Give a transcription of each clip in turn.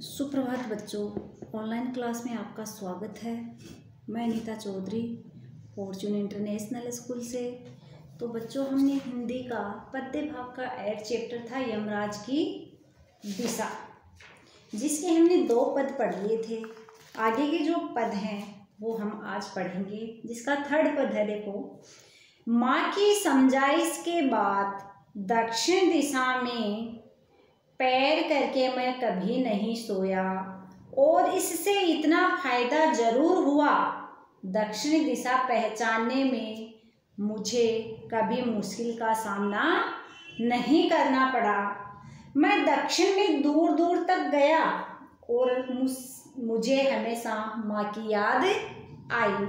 सुप्रभात बच्चों, online class में आपका स्वागत है। मैं Neeta Chaudhary, fortune international school से। तो बच्चों, हमने हिंदी का पद्य भाग का 8 चैप्टर था यमराज की दिशा, जिसके हमने 2 पद पढ़ लिए थे। आगे के जो पद हैं वो हम आज पढ़ेंगे, जिसका 3rd पद है। देखो, माँ की समझाइश के बाद दक्षिण दिशा में पैर करके मैं कभी नहीं सोया, और इससे इतना फायदा जरूर हुआ, दक्षिण दिशा पहचानने में मुझे कभी मुश्किल का सामना नहीं करना पड़ा। मैं दक्षिण में दूर दूर तक गया और मुझे हमेशा माँ की याद आई।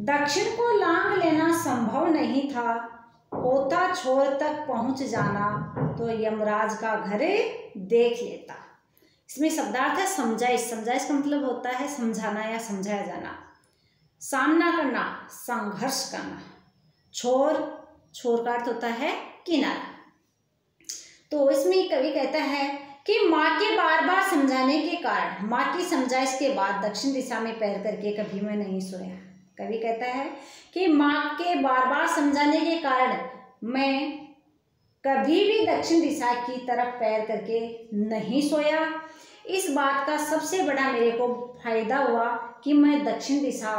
दक्षिण को लांघ लेना संभव नहीं था, होता छोर तक पहुंच जाना तो यमराज का घर देख लेता। इसमें शब्दार्थ है समझाइश। समझाइश का मतलब होता है समझाना या समझाया जाना। सामना करना, संघर्ष करना। छोर, छोर का अर्थ होता है किनारा। तो इसमें कवि कहता है कि माँ के बार बार समझाने के कारण, माँ की समझाइश के बाद दक्षिण दिशा में पैर करके कभी मैं नहीं सोया। कवि कहता है कि माँ के बार बार समझाने के कारण मैं कभी भी दक्षिण दिशा की तरफ पैर करके नहीं सोया। इस बात का सबसे बड़ा मेरे को फायदा हुआ कि मैं दक्षिण दिशा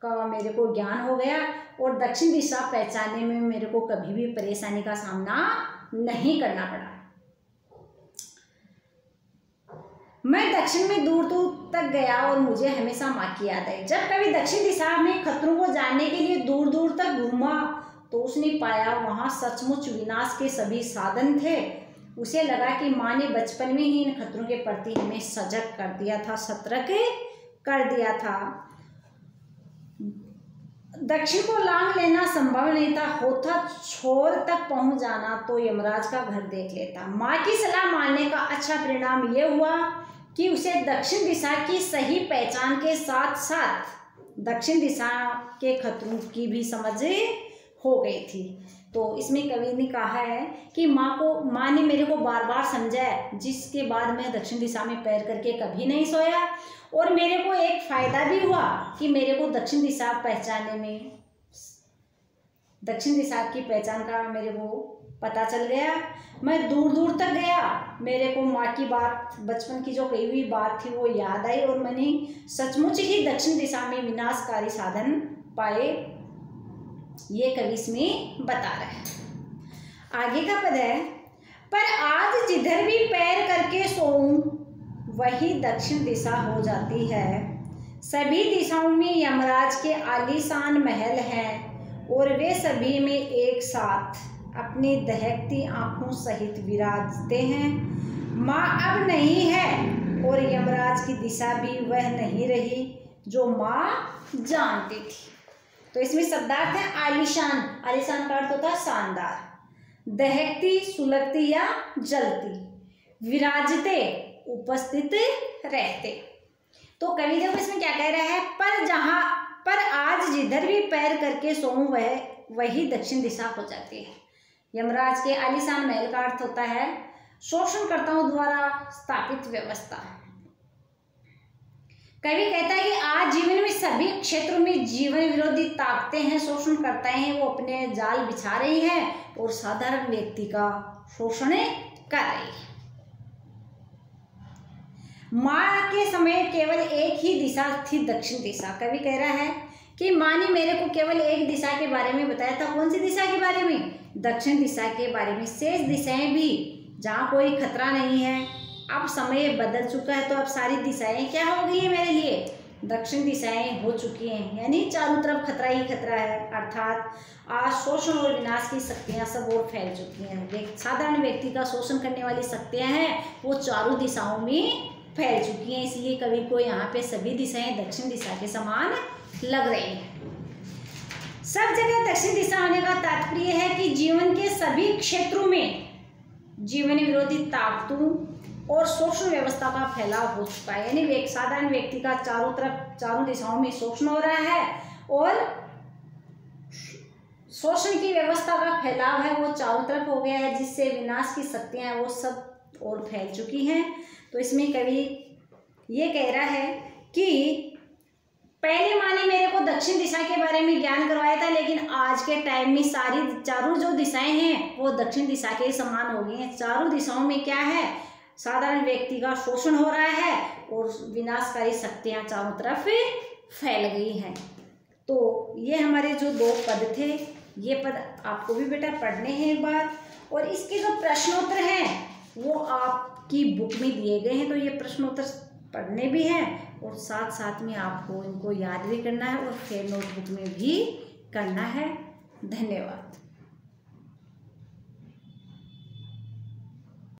का मेरे को ज्ञान हो गया, और दक्षिण दिशा पहचानने में मेरे को कभी भी परेशानी का सामना नहीं करना पड़ा। मैं दक्षिण में दूर दूर तक गया और मुझे हमेशा माँ की याद आई। जब कभी दक्षिण दिशा में खतरों को जानने के लिए दूर दूर तक घूमा तो उसने पाया वहाँ सचमुच विनाश के सभी साधन थे। उसे लगा कि माँ ने बचपन में ही इन खतरों के प्रति हमें सजग कर दिया था, सतर्क कर दिया था। दक्षिण को लांघ लेना संभव नहीं था, होता छोर तक पहुंच जाना तो यमराज का घर देख लेता। माँ की सलाह मानने का अच्छा परिणाम यह हुआ कि उसे दक्षिण दिशा की सही पहचान के साथ साथ दक्षिण दिशा के खतरों की भी समझ हो गई थी। तो इसमें कवि ने कहा है कि माँ ने मेरे को बार बार समझाया, जिसके बाद मैं दक्षिण दिशा में पैर करके कभी नहीं सोया, और मेरे को एक फायदा भी हुआ कि मेरे को दक्षिण दिशा पहचानने में, दक्षिण दिशा की पहचान का मेरे को पता चल गया। मैं दूर दूर तक गया, मेरे को माँ की बात, बचपन की जो कही हुई बात थी वो याद आई, और मैंने सचमुच ही दक्षिण दिशा में विनाशकारी साधन पाए। ये कवि इसमें बता रहा है। आगे का पद है, पर आज जिधर भी पैर करके सोऊं वही दक्षिण दिशा हो जाती है। सभी दिशाओं में यमराज के आलीशान महल हैं, और वे सभी में एक साथ अपनी दहकती आंखों सहित विराजते हैं। माँ अब नहीं है, और यमराज की दिशा भी वह नहीं रही जो माँ जानती थी। तो इसमें शब्दार्थ है आलीशान। आलीशान का अर्थ होता है शानदार, दहकती, सुलगती या जलती, विराजते, उपस्थित रहते। तो कवि देखो इसमें क्या कह रहा है, पर आज जिधर भी पैर करके सोऊं वही दक्षिण दिशा हो जाती है। यमराज के आलीशान महल का अर्थ होता है शोषणकर्ताओं द्वारा स्थापित व्यवस्था। कवि कहता है कि आज जीवन में सभी क्षेत्रों में जीवन विरोधी ताकतें हैं, शोषण करते हैं, वो अपने जाल बिछा रही हैं और साधारण व्यक्ति का शोषण कर रही है। माँ के समय केवल एक ही दिशा थी, दक्षिण दिशा। कवि कह रहा है कि माँ ने मेरे को केवल एक दिशा के बारे में बताया था। कौन सी दिशा के बारे में? दक्षिण दिशा के बारे में। शेष दिशाएं भी जहाँ कोई खतरा नहीं है, अब समय बदल चुका है, तो अब सारी दिशाएं क्या हो गई है मेरे लिए? दक्षिण दिशाएं हो चुकी हैं, यानी चारों तरफ खतरा ही खतरा है। अर्थात आज शोषण और विनाश की शक्तियां सब और फैल चुकी हैं। साधारण व्यक्ति का शोषण करने वाली शक्तियां हैं वो चारों दिशाओं में फैल चुकी हैं। इसलिए कवि को यहाँ पे सभी दिशाएं दक्षिण दिशा के समान लग रही हैं। सब जगह दक्षिण दिशा होने का तात्पर्य है कि जीवन के सभी क्षेत्रों में जीवन विरोधी ताकतों और शोषण व्यवस्था का फैलाव हो चुका है। यानी एक साधारण व्यक्ति का चारों दिशाओं में शोषण हो रहा है, और शोषण की व्यवस्था का फैलाव है वो चारों तरफ हो गया है, जिससे विनाश की शक्तियां हैं वो सब और फैल चुकी हैं। तो इसमें कवि ये कह रहा है कि पहले माँ ने मेरे को दक्षिण दिशा के बारे में ज्ञान करवाया था, लेकिन आज के टाइम में सारी चारों जो दिशाएं हैं वो दक्षिण दिशा के समान हो गई हैं। चारों दिशाओं में क्या है, साधारण व्यक्ति का शोषण हो रहा है और विनाशकारी शक्तियां चारों तरफ फैल गई हैं। तो ये हमारे जो 2 पद थे, ये पद आपको भी बेटा पढ़ने हैं एक बार, और इसके जो प्रश्नोत्तर हैं वो आपकी बुक में दिए गए हैं। तो ये प्रश्नोत्तर पढ़ने भी हैं और साथ साथ में आपको इनको याद भी करना है और फिर नोटबुक में भी करना है। धन्यवाद।